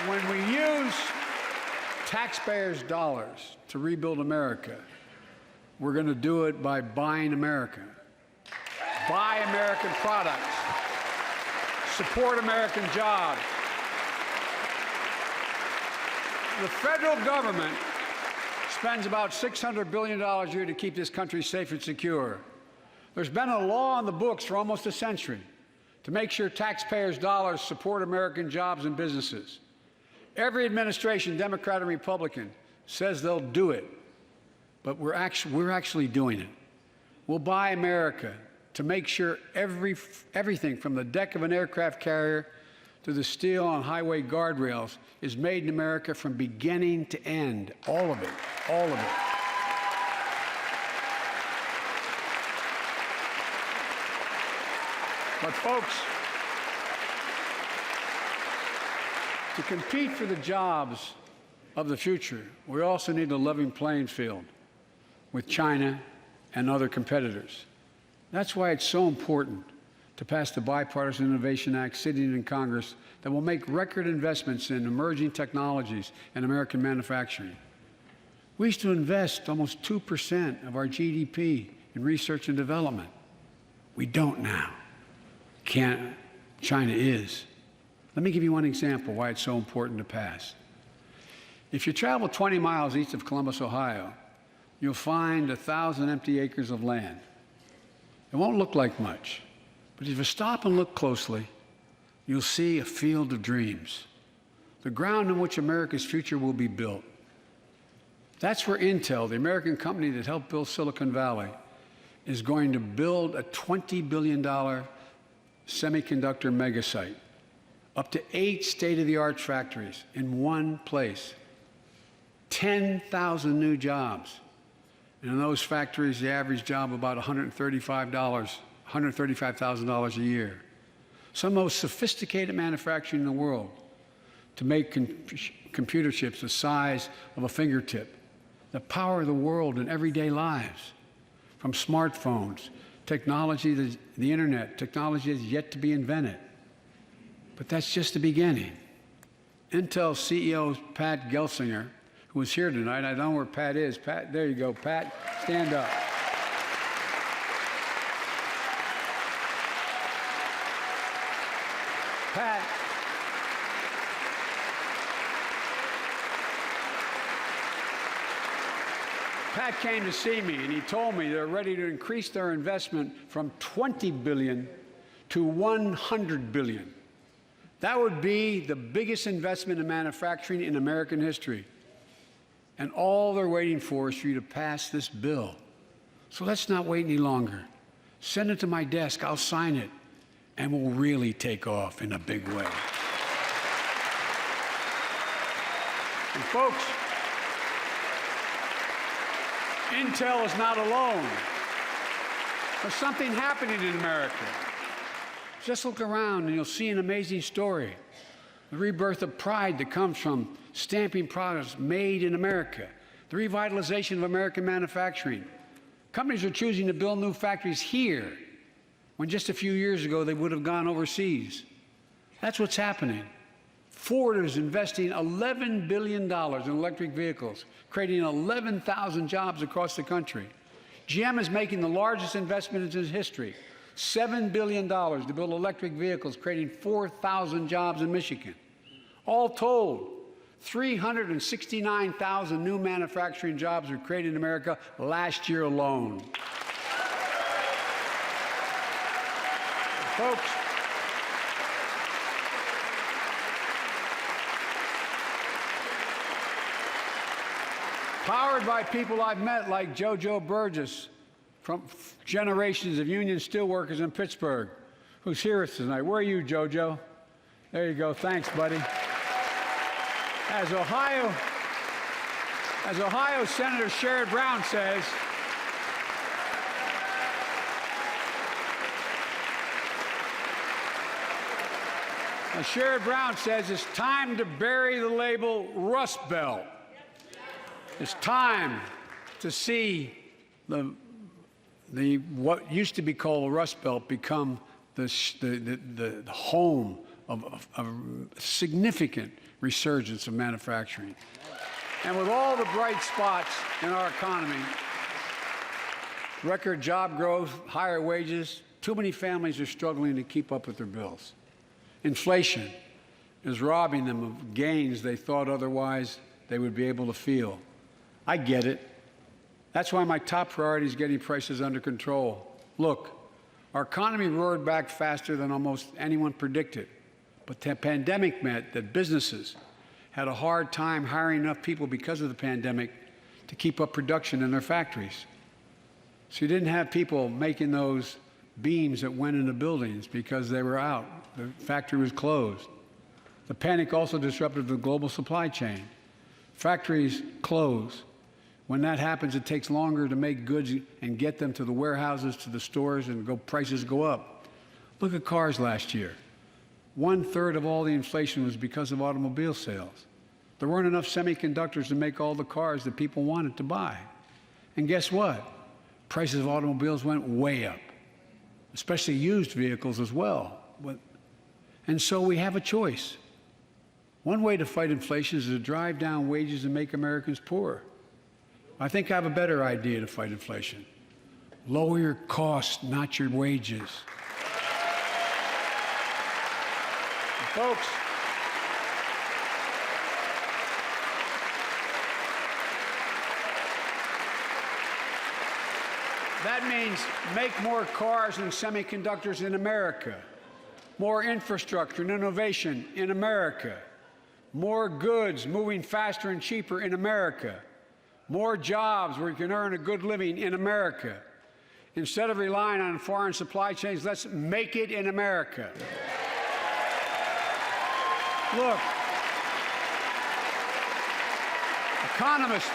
When we use taxpayers' dollars to rebuild America, we're going to do it by buying America. Buy American products. Support American jobs. The federal government spends about $600 billion a year to keep this country safe and secure. There's been a law on the books for almost a century to make sure taxpayers' dollars support American jobs and businesses. Every administration, Democrat and Republican, says they'll do it, but we're actually doing it. We'll buy America to make sure everything from the deck of an aircraft carrier to the steel on highway guardrails is made in America from beginning to end. All of it. All of it. But folks, to compete for the jobs of the future, we also need a level playing field with China and other competitors. That's why it's so important to pass the Bipartisan Innovation Act sitting in Congress that will make record investments in emerging technologies and American manufacturing. We used to invest almost 2% of our GDP in research and development. We don't now. China is. Let me give you one example why it's so important to pass. If you travel 20 miles east of Columbus, Ohio, you'll find 1,000 empty acres of land. It won't look like much, but if you stop and look closely, you'll see a field of dreams, the ground on which America's future will be built. That's where Intel, the American company that helped build Silicon Valley, is going to build a $20 billion semiconductor megasite, up to 8 state-of-the-art factories in one place, 10,000 new jobs. And in those factories, the average job about $135,000 a year. Some of the most sophisticated manufacturing in the world to make computer chips the size of a fingertip, that power the world in everyday lives, from smartphones, technology, the internet, technology that's yet to be invented. But that's just the beginning. Intel CEO Pat Gelsinger, who was here tonight, I don't know where Pat is. Pat, there you go, Pat, stand up. Pat came to see me, and he told me they're ready to increase their investment from $20 billion to $100 billion. That would be the biggest investment in manufacturing in American history. And all they're waiting for is for you to pass this bill. So let's not wait any longer. Send it to my desk, I'll sign it, and we'll really take off in a big way. And folks, Intel is not alone. There's something happening in America. Just look around and you'll see an amazing story. The rebirth of pride that comes from stamping products made in America. The revitalization of American manufacturing. Companies are choosing to build new factories here when just a few years ago they would have gone overseas. That's what's happening. Ford is investing $11 billion in electric vehicles, creating 11,000 jobs across the country. GM is making the largest investment in its history, $7 billion to build electric vehicles, creating 4,000 jobs in Michigan. All told, 369,000 new manufacturing jobs were created in America last year alone. Folks, powered by people I've met like JoJo Burgess from generations of union steelworkers in Pittsburgh, who's here tonight. Where are you, JoJo? There you go. Thanks, buddy. As Ohio Senator Sherrod Brown says, it's time to bury the label Rust Belt. It's time to see what used to be called the Rust Belt become the home a significant resurgence of manufacturing. And with all the bright spots in our economy, record job growth, higher wages, too many families are struggling to keep up with their bills. Inflation is robbing them of gains they thought otherwise they would be able to feel. I get it. That's why my top priority is getting prices under control. Look, our economy roared back faster than almost anyone predicted, but the pandemic meant that businesses had a hard time hiring enough people because of the pandemic to keep up production in their factories. So you didn't have people making those beams that went into buildings because they were out. The factory was closed. The panic also disrupted the global supply chain. Factories close. When that happens, it takes longer to make goods and get them to the warehouses, to the stores, and prices go up. Look at cars last year. 1/3 of all the inflation was because of automobile sales. There weren't enough semiconductors to make all the cars that people wanted to buy. And guess what? Prices of automobiles went way up, especially used vehicles as well. And so we have a choice. One way to fight inflation is to drive down wages and make Americans poorer. I think I have a better idea to fight inflation. Lower your costs, not your wages. Folks, that means make more cars and semiconductors in America, more infrastructure and innovation in America, more goods moving faster and cheaper in America, more jobs where you can earn a good living in America. Instead of relying on foreign supply chains, let's make it in America. Look, economists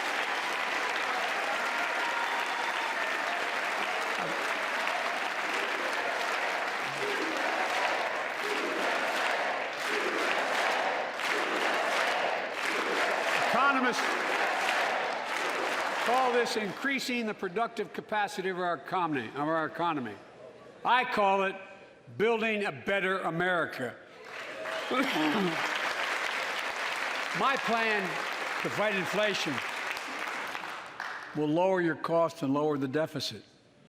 call this increasing the productive capacity of our economy. I call it building a better America. My plan to fight inflation will lower your costs and lower the deficit.